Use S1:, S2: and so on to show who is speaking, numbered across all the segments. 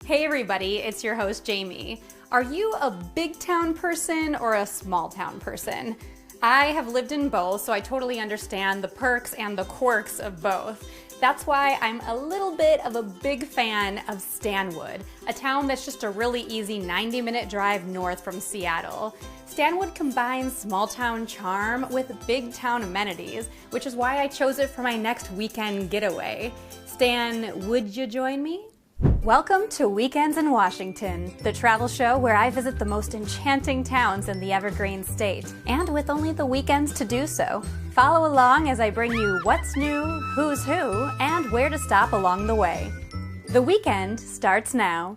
S1: Hey everybody, it's your host Jamie. Are you a big town person or a small town person? I have lived in both, so I totally understand the perks and the quirks of both. That's why I'm a little bit of a big fan of Stanwood, a town that's just a really easy 90-minute drive north from Seattle. Stanwood combines small town charm with big town amenities, which is why I chose it for my next weekend getaway. Stan, would you join me? Welcome to Weekends in Washington, the travel show where I visit the most enchanting towns in the Evergreen State, and with only the weekends to do so. Follow along as I bring you what's new, who's who, and where to stop along the way. The weekend starts now.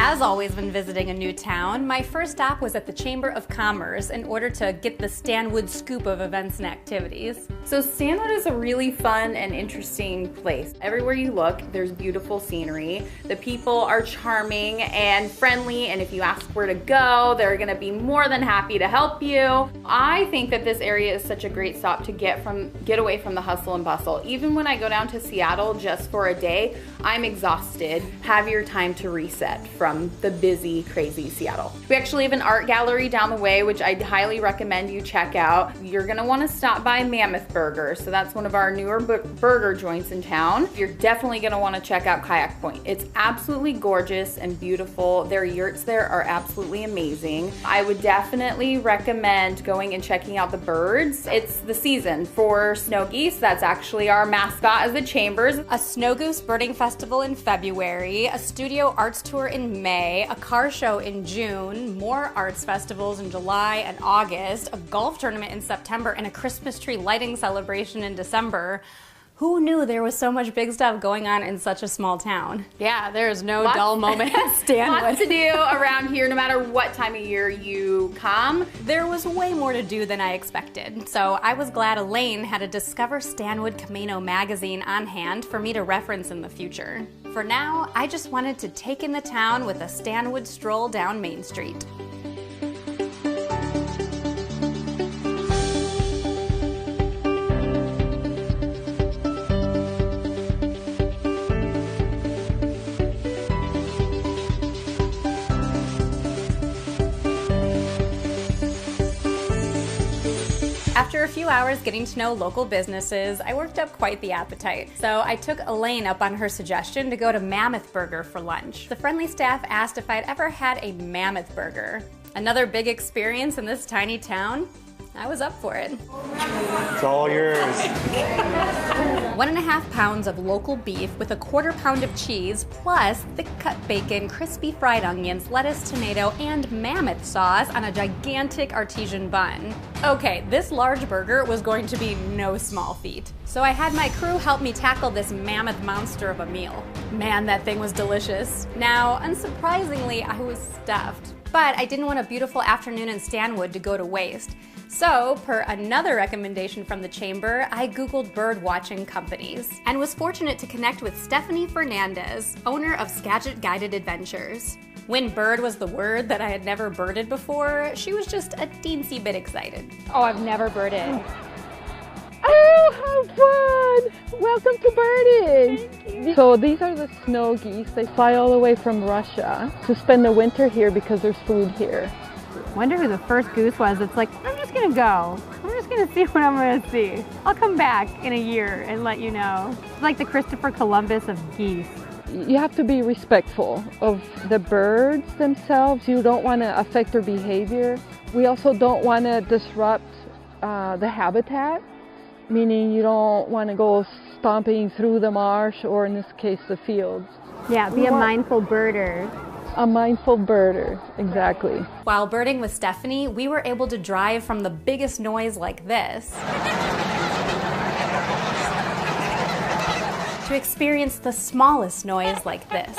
S1: As always when visiting a new town, my first stop was at the Chamber of Commerce in order to get the Stanwood scoop of events and activities.
S2: So Stanwood is a really fun and interesting place. Everywhere you look, there's beautiful scenery. The people are charming and friendly, and if you ask where to go, they're gonna be more than happy to help you. I think that this area is such a great stop to get away from the hustle and bustle. Even when I go down to Seattle just for a day, I'm exhausted. Have your time to reset from the busy, crazy Seattle. We actually have an art gallery down the way, which I'd highly recommend you check out. You're gonna wanna stop by Mammoth Burger. So that's one of our newer burger joints in town. You're definitely gonna wanna check out Kayak Point. It's absolutely gorgeous and beautiful. Their yurts there are absolutely amazing. I would definitely recommend going and checking out the birds. It's the season for snow geese. That's actually our mascot of the Chambers.
S1: A snow goose birding festival in February, a studio arts tour in May, a car show in June, more arts festivals in July and August, a golf tournament in September, and a Christmas tree lighting celebration in December. Who knew there was so much big stuff going on in such a small town? Yeah, there's no dull moment at Stanwood.
S2: Lots to do around here, no matter what time of year you come.
S1: There was way more to do than I expected, so I was glad Elaine had a Discover Stanwood Camino magazine on hand for me to reference in the future. For now, I just wanted to take in the town with a Stanwood stroll down Main Street. After a few hours getting to know local businesses, I worked up quite the appetite. So I took Elaine up on her suggestion to go to Mammoth Burger for lunch. The friendly staff asked if I'd ever had a mammoth burger. Another big experience in this tiny town? I was up for it.
S3: It's all yours.
S1: 1.5 pounds of local beef with a 1/4 pound of cheese, plus thick-cut bacon, crispy fried onions, lettuce, tomato, and mammoth sauce on a gigantic artesian bun. Okay, this large burger was going to be no small feat. So I had my crew help me tackle this mammoth monster of a meal. Man, that thing was delicious. Now, unsurprisingly, I was stuffed. But I didn't want a beautiful afternoon in Stanwood to go to waste. So, per another recommendation from the Chamber, I Googled bird watching companies and was fortunate to connect with Stephanie Fernandez, owner of Skagit Guided Adventures. When bird was the word that I had never birded before, she was just a teensy bit excited.
S4: Oh, I've never birded. Oh, how fun! Welcome to birding! Thank you. So these are the snow geese. They fly all the way from Russia to spend the winter here because there's food here.
S5: Wonder who the first goose was. It's like, I'm just gonna go. I'm just gonna see what I'm gonna see. I'll come back in a year and let you know. It's like the Christopher Columbus of geese.
S4: You have to be respectful of the birds themselves. You don't want to affect their behavior. We also don't want to disrupt the habitat, meaning you don't want to go stomping through the marsh or in this case the fields.
S5: Yeah, be a mindful birder.
S4: A mindful birder, exactly.
S1: While birding with Stephanie, we were able to drive from the biggest noise like this to experience the smallest noise like this.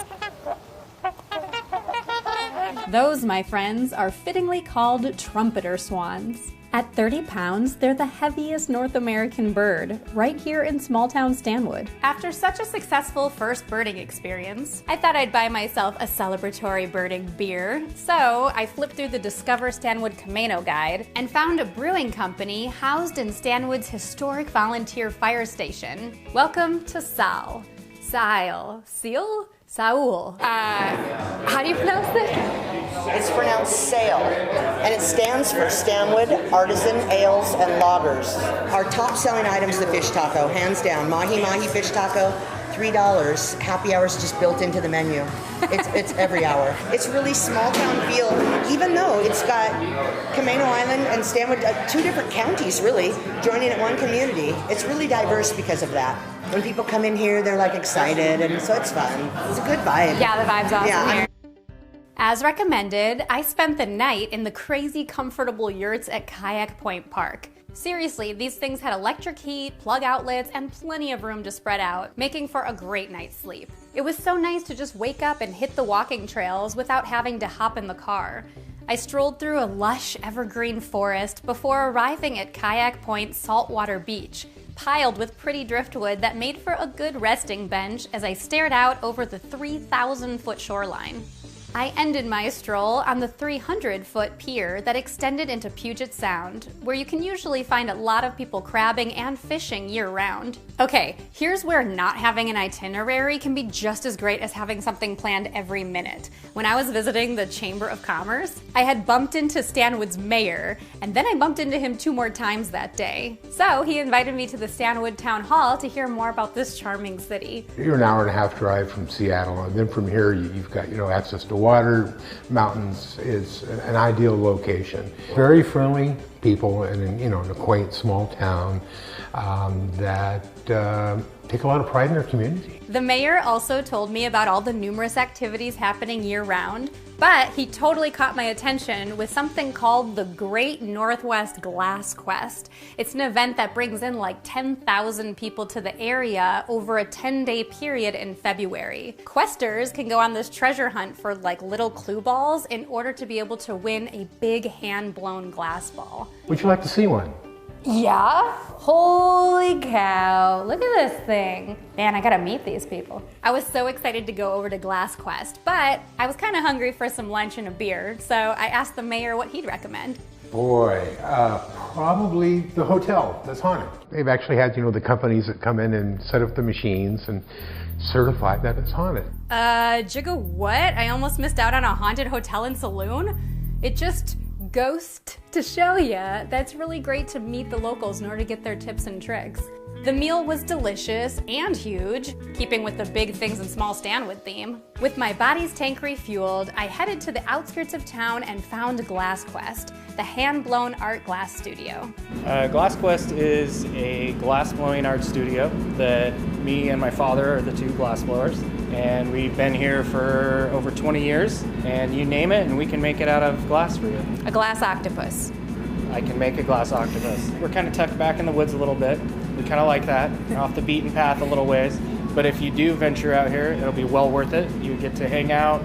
S1: Those, my friends, are fittingly called trumpeter swans. At 30 pounds, they're the heaviest North American bird, right here in small-town Stanwood. After such a successful first birding experience, I thought I'd buy myself a celebratory birding beer. So I flipped through the Discover Stanwood Camino guide and found a brewing company housed in Stanwood's historic volunteer fire station. Welcome to Sal. Seal? Saul? How do you pronounce this?
S6: It's pronounced Sail, and it stands for Stanwood Artisan Ales and Lagers. Our top selling item is the fish taco, hands down. Mahi Mahi fish taco, $3. Happy hour's just built into the menu. It's every hour. It's really small town feel, even though it's got Camino Island and Stanwood, 2 different counties really, joining at one community. It's really diverse because of that. When people come in here, they're like excited, and so it's fun. It's a good vibe.
S1: Yeah, the vibe's awesome
S6: Yeah,
S1: here. As recommended, I spent the night in the crazy comfortable yurts at Kayak Point Park. Seriously, these things had electric heat, plug outlets, and plenty of room to spread out, making for a great night's sleep. It was so nice to just wake up and hit the walking trails without having to hop in the car. I strolled through a lush evergreen forest before arriving at Kayak Point Saltwater Beach, piled with pretty driftwood that made for a good resting bench as I stared out over the 3,000-foot shoreline. I ended my stroll on the 300-foot pier that extended into Puget Sound, where you can usually find a lot of people crabbing and fishing year-round. Okay, here's where not having an itinerary can be just as great as having something planned every minute. When I was visiting the Chamber of Commerce, I had bumped into Stanwood's mayor, and then I bumped into him 2 more times that day. So he invited me to the Stanwood Town Hall to hear more about this charming city.
S7: You're an hour-and-a-half drive from Seattle, and then from here you've got access to water. Mountains is an ideal location. Very friendly people, and in a quaint small town that take a lot of pride in their community.
S1: The mayor also told me about all the numerous activities happening year-round, but he totally caught my attention with something called the Great Northwest Glass Quest. It's an event that brings in like 10,000 people to the area over a 10-day period in February. Questers can go on this treasure hunt for like little clue balls in order to be able to win a big hand-blown glass ball.
S7: Would you like to see one?
S1: Yeah? Holy cow, look at this thing. Man, I gotta meet these people. I was so excited to go over to Glass Quest, but I was kind of hungry for some lunch and a beer, so I asked the mayor what he'd recommend.
S7: Boy, probably the hotel that's haunted. They've actually had, the companies that come in and set up the machines and certify that it's haunted.
S1: Jigga what? I almost missed out on a haunted hotel and saloon? It just ghost to show ya. That's really great to meet the locals in order to get their tips and tricks. The meal was delicious and huge, keeping with the big things and small Stanwood theme. With my body's tank refueled, I headed to the outskirts of town and found Glass Quest, the hand-blown art glass studio.
S8: Glass Quest is a glass-blowing art studio that me and my father are the 2 glass blowers. And we've been here for over 20 years, and you name it and we can make it out of glass for you.
S1: A glass octopus.
S8: I can make a glass octopus. We're kind of tucked back in the woods a little bit. We kind of like that. We're off the beaten path a little ways. But if you do venture out here, it'll be well worth it. You get to hang out,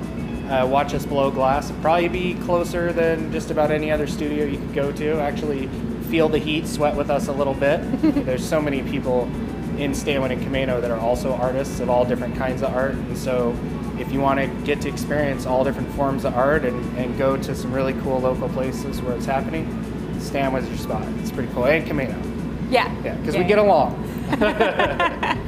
S8: watch us blow glass. It'll probably be closer than just about any other studio you could go to. Actually feel the heat, sweat with us a little bit. There's so many people in Stanwood and Camino that are also artists of all different kinds of art. And so if you want to get to experience all different forms of art and go to some really cool local places where it's happening, Stanwood's your spot. It's pretty cool. And Camino.
S1: Yeah.
S8: Yeah, because we get along.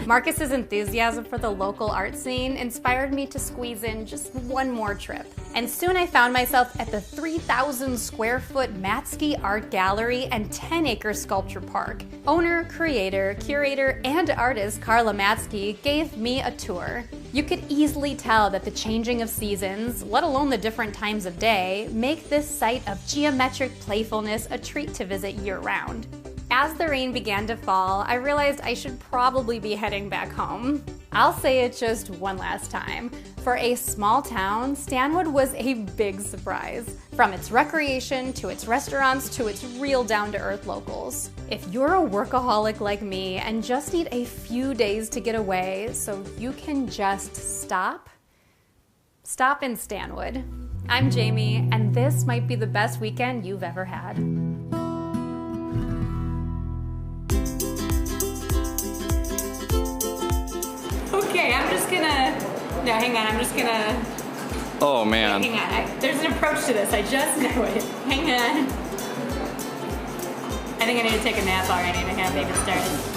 S1: Marcus's enthusiasm for the local art scene inspired me to squeeze in just one more trip. And soon I found myself at the 3,000 square foot Matsky Art Gallery and 10-acre sculpture park. Owner, creator, curator, and artist Carla Matsky gave me a tour. You could easily tell that the changing of seasons, let alone the different times of day, make this site of geometric playfulness a treat to visit year-round. As the rain began to fall, I realized I should probably be heading back home. I'll say it just one last time. For a small town, Stanwood was a big surprise. From its recreation, to its restaurants, to its real down-to-earth locals. If you're a workaholic like me and just need a few days to get away so you can just stop in Stanwood. I'm Jamie, and this might be the best weekend you've ever had. Okay, I'm just gonna...
S9: Oh man.
S1: Hang on, there's an approach to this, I just know it. Hang on. I think I need to take a nap already to have baby started.